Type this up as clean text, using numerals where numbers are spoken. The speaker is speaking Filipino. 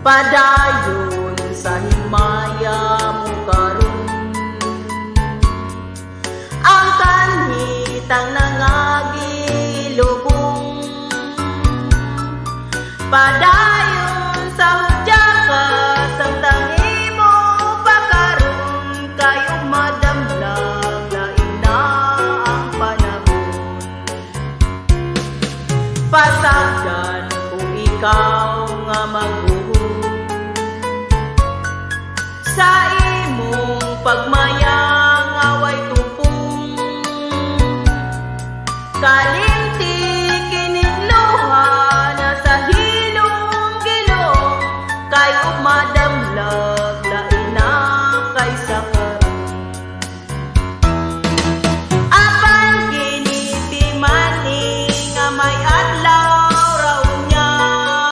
padayon sa himaya mo karon. Ang kanhitang nangagilubong, padayon sa hudya ka samtang imo pakaron kayo madamlag lain na ang panahon. Pasagdan kung ikaw nga mag